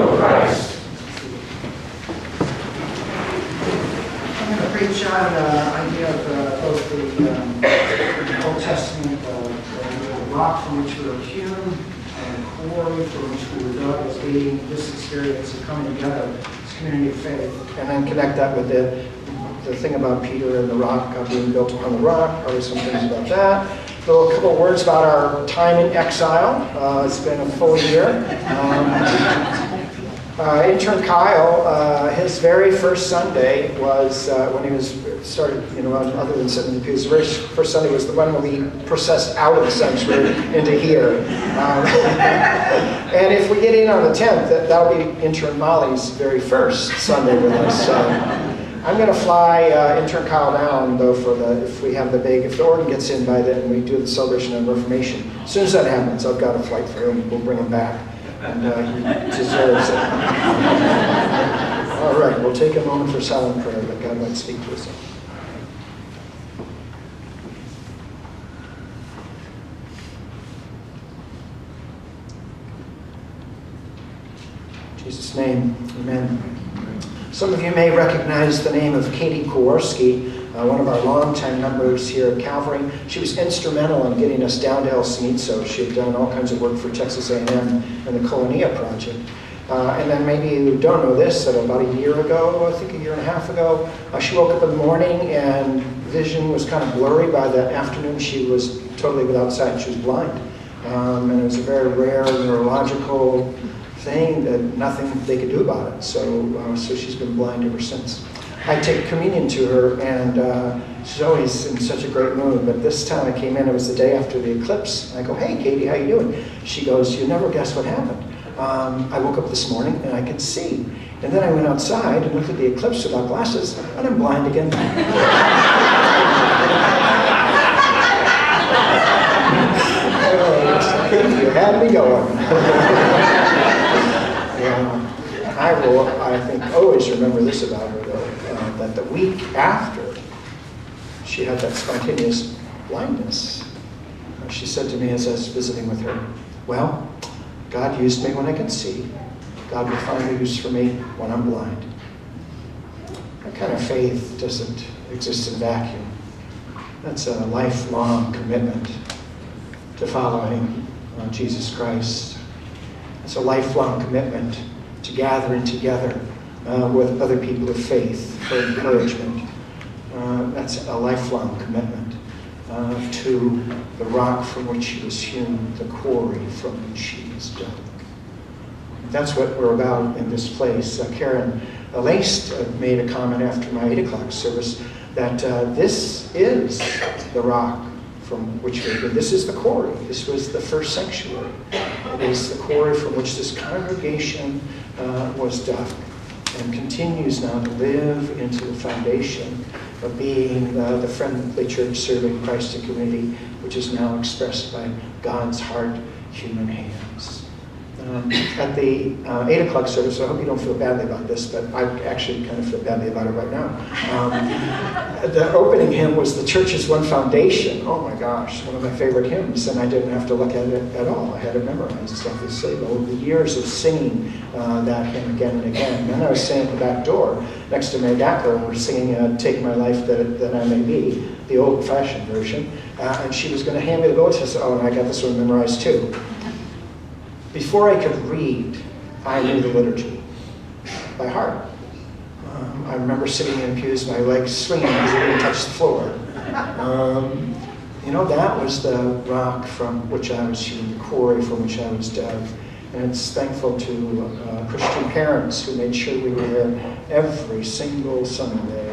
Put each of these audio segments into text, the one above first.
O Christ. I'm going to preach on the idea of both the Old Testament, the rock from which we were hewn, and the quarry from which we were dug, as being this experience of coming together, this community of faith, and then connect that with the thing about Peter and the rock being built upon the rock, probably some things about that. A couple of words about our time in exile. It's been a full year. Intern Kyle, his very first Sunday was when he was started, other than sitting in the pews, the very first Sunday was the one when we processed out of the sanctuary into here. And if we get in on the 10th, that'll be intern Molly's very first Sunday with us. So I'm going to fly intern Kyle down, though, if the organ gets in by then, we do the celebration of Reformation. As soon as that happens, I've got a flight for him. We'll bring him back. And he deserves it. All right, we'll take a moment for silent prayer that God might speak to us. In Jesus' name, amen. Some of you may recognize the name of Katie Kowarski, one of our longtime members here at Calvary. She was instrumental in getting us down to El Cenizo. She had done all kinds of work for Texas A&M and the Colonia Project. And then maybe you don't know this, that about a year ago, I think a year and a half ago, she woke up in the morning and vision was kind of blurry. By the afternoon, she was totally without sight. She was blind. And it was a very rare neurological thing that nothing they could do about it. So she's been blind ever since. I take communion to her, and she's always in such a great mood. But this time I came in, it was the day after the eclipse. I go, "Hey, Katie, how you doing?" She goes, "You never guess what happened. I woke up this morning and I could see. And then I went outside and looked at the eclipse without glasses, and I'm blind again." You had me going. I will, I think, always remember this about her, though, that the week after she had that spontaneous blindness, she said to me as I was visiting with her, "Well, God used me when I could see. God will find a use for me when I'm blind." That kind of faith doesn't exist in a vacuum. That's a lifelong commitment to following Jesus Christ. It's a lifelong commitment to gathering together with other people of faith for encouragement. That's a lifelong commitment to the rock from which she was hewn, the quarry from which she was dug. That's what we're about in this place. Karen Laced made a comment after my 8 o'clock service that this is the rock from which this is the quarry. This was the first sanctuary. It is the quarry from which this congregation was dug and continues now to live into the foundation of being the friendly church serving Christ and community, which is now expressed by God's heart, human hands. At the 8 o'clock service, I hope you don't feel badly about this, but I actually kind of feel badly about it right now. The opening hymn was "The Church is One Foundation." Oh my gosh, one of my favorite hymns, and I didn't have to look at it at all. I had it memorized, obviously, but over the years of singing that hymn again and again. And then I was sitting at the back door next to Mary Dackler, and we're singing "Take My Life That I May Be," the old-fashioned version, and she was going to hand me the book. I said, "Oh, and I got this one memorized too." Before I could read, I knew the liturgy by heart. I remember sitting in pews, my legs swinging because they didn't touch the floor. That was the rock from which I was hewn, the quarry from which I was dug. And it's thankful to Christian parents who made sure we were there every single Sunday.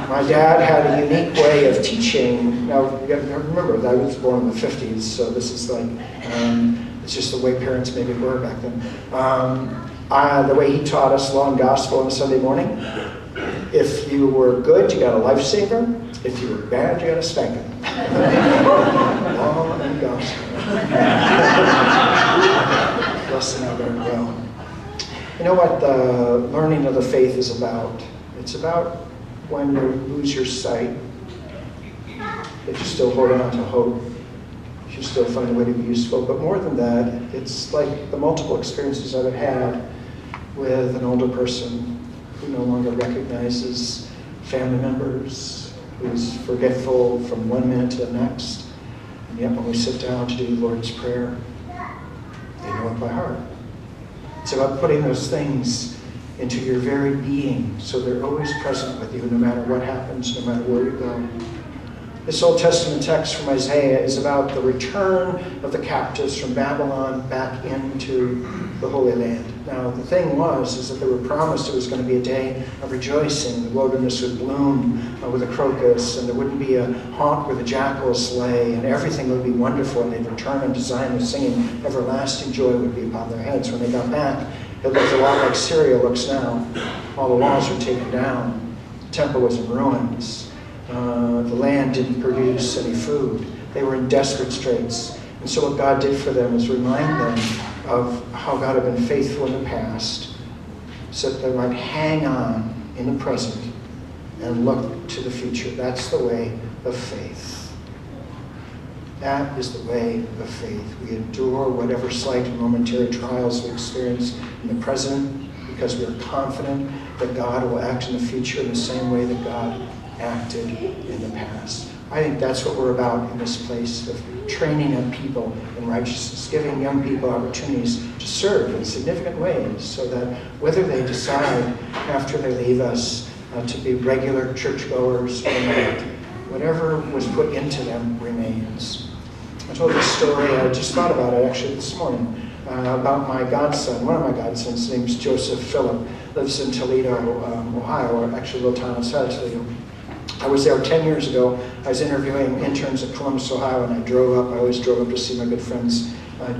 My dad had a unique way of teaching. Now, remember, I was born in the 50s, so this is like, it's just the way parents maybe were back then. The way he taught us law and gospel on a Sunday morning: if you were good, you got a lifesaver. If you were bad, you got a spanking. Law and gospel. Lesson I learned well. You know what the learning of the faith is about? It's about when you lose your sight, that you still hold on to hope. You you still find a way to be useful. But more than that, it's like the multiple experiences I've had with an older person who no longer recognizes family members, who's forgetful from one minute to the next. And yet when we sit down to do the Lord's Prayer, they know it by heart. It's about putting those things into your very being so they're always present with you no matter what happens, no matter where you go. This Old Testament text from Isaiah is about the return of the captives from Babylon back into the Holy Land. Now, the thing is that they were promised it was going to be a day of rejoicing. The wilderness would bloom with the crocus, and there wouldn't be a haunt where the jackals lay, and everything would be wonderful, and they'd return unto Zion with singing. Everlasting joy would be upon their heads. When they got back, it looked a lot like Syria looks now. All the walls were taken down. The temple was in ruins. The land didn't produce any food. They were in desperate straits. And so what God did for them was remind them of how God had been faithful in the past so that they might hang on in the present and look to the future. That's the way of faith. That is the way of faith. We endure whatever slight and momentary trials we experience in the present because we are confident that God will act in the future in the same way that God acted in the past. I think that's what we're about in this place of training up people in righteousness, giving young people opportunities to serve in significant ways so that whether they decide after they leave us to be regular churchgoers or not, whatever was put into them remains. I told this story, I just thought about it actually this morning, about my godson. One of my godsons, his name's Joseph Phillip, lives in Toledo, Ohio, or actually a little town outside Toledo. I was there 10 years ago. I was interviewing interns at Columbus, Ohio, and I drove up. I always drove up to see my good friends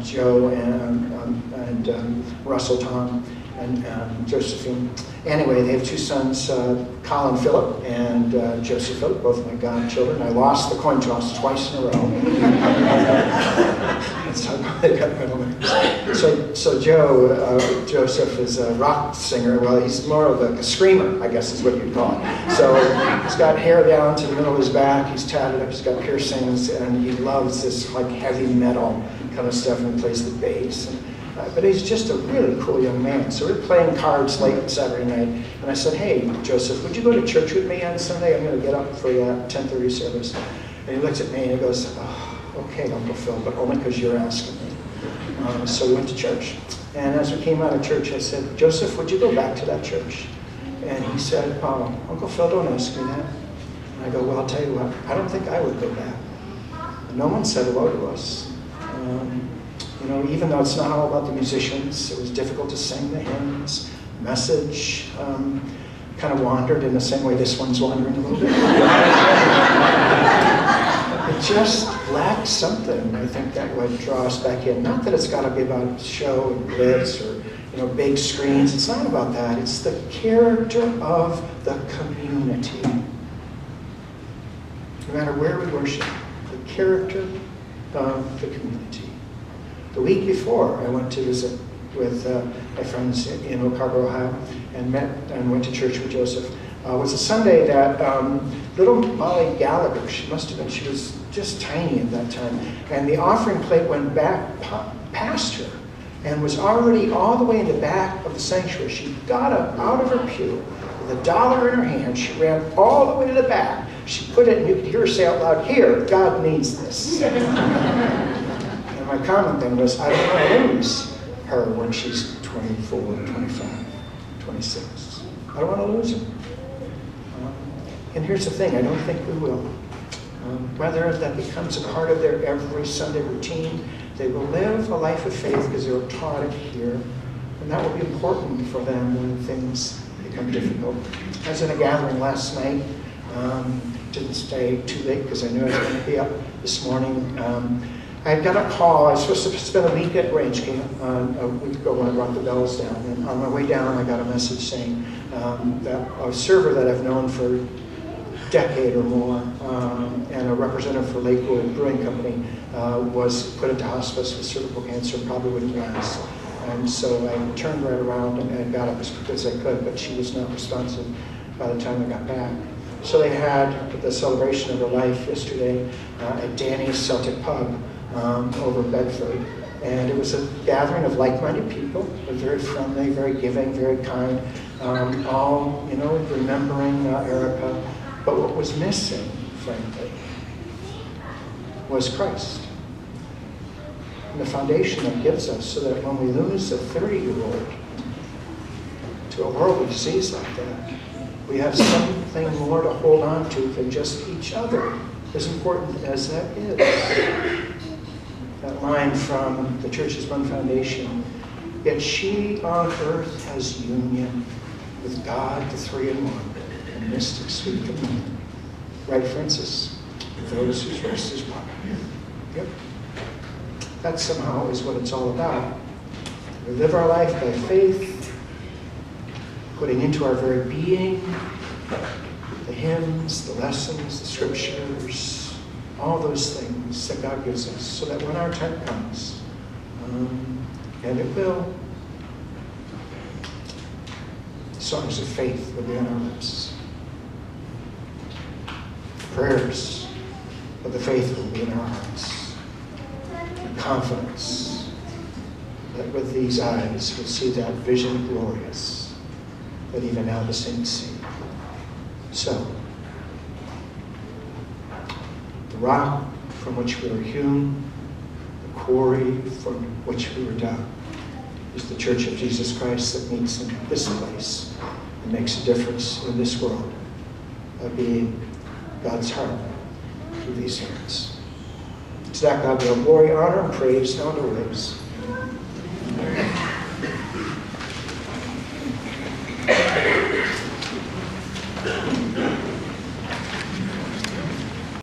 Joe and Russell, Tom, and Josephine. Anyway, they have two sons, Colin Phillip and Joseph Phillip, both my godchildren. I lost the coin toss twice in a row. That's how they got middle names. So Joseph is a rock singer. Well, he's more of a screamer, I guess is what you'd call it. So he's got hair down to the middle of his back. He's tatted up. He's got piercings, and he loves this like heavy metal kind of stuff, and he plays the bass. But he's just a really cool young man. So we're playing cards late Saturday night, and I said, "Hey, Joseph, would you go to church with me on Sunday? I'm going to get up for that 10:30 service." And he looks at me and he goes, "Oh, okay, Uncle Phil, but only because you're asking me." So we went to church. And as we came out of church, I said, "Joseph, would you go back to that church?" And he said, "Oh, Uncle Phil, don't ask me that." And I go, "Well, I'll tell you what, I don't think I would go back." And no one said hello to us. Even though it's not all about the musicians, it was difficult to sing the hymns. Message kind of wandered in the same way this one's wandering a little bit. It just lacked something, I think, that would draw us back in. Not that it's got to be about show and glitz or big screens. It's not about that. It's the character of the community. No matter where we worship, the character of the community. The week before, I went to visit with my friends in Oak Harbor, Ohio, and went to church with Joseph. It was a Sunday that little Molly Gallagher, she was just tiny at that time, and the offering plate went back past her and was already all the way in the back of the sanctuary. She got up out of her pew with $1 in her hand. She ran all the way to the back. She put it, and you could hear her say out loud, "Here, God needs this." My comment then was, I don't want to lose her when she's 24, 25, 26. I don't want to lose her. And here's the thing, I don't think we will. Whether that becomes a part of their every Sunday routine, they will live a life of faith because they were taught it here. And that will be important for them when things become difficult. I was in a gathering last night. Didn't stay too late because I knew I was going to be up this morning. I got a call. I was supposed to spend a week at range camp a week ago when I brought the bells down. And on my way down, I got a message saying that a server that I've known for a decade or more and a representative for Lakewood Brewing Company was put into hospice with cervical cancer and probably wouldn't last. And so I turned right around and got up as quick as I could, but she was not responsive by the time I got back. So they had the celebration of her life yesterday at Danny's Celtic Pub over Bedford. And it was a gathering of like-minded people. They're very friendly, very giving, very kind, all, remembering Erica. But what was missing, frankly, was Christ. And the foundation that gives us, so that when we lose a 30-year-old to a horrible disease like that, we have something more to hold on to than just each other, as important as that is. That line from the Church's One Foundation, yet she on earth has union with God, the three in one, and mystic sweet communion. Right, Francis? Those whose rest is one. Yep. That somehow is what it's all about. We live our life by faith, putting into our very being the hymns, the lessons, the scriptures, all those things that God gives us, so that when our time comes, and it will, songs of faith will be on our lips. Prayers of the faithful will be in our hearts. And confidence that with these eyes we'll see that vision glorious that even now the saints see. So, the rock from which we were hewn, the quarry from which we were dug, is the Church of Jesus Christ that meets in this place and makes a difference in this world of being God's heart through these hands. To that God be all glory, honor, and praise now and always.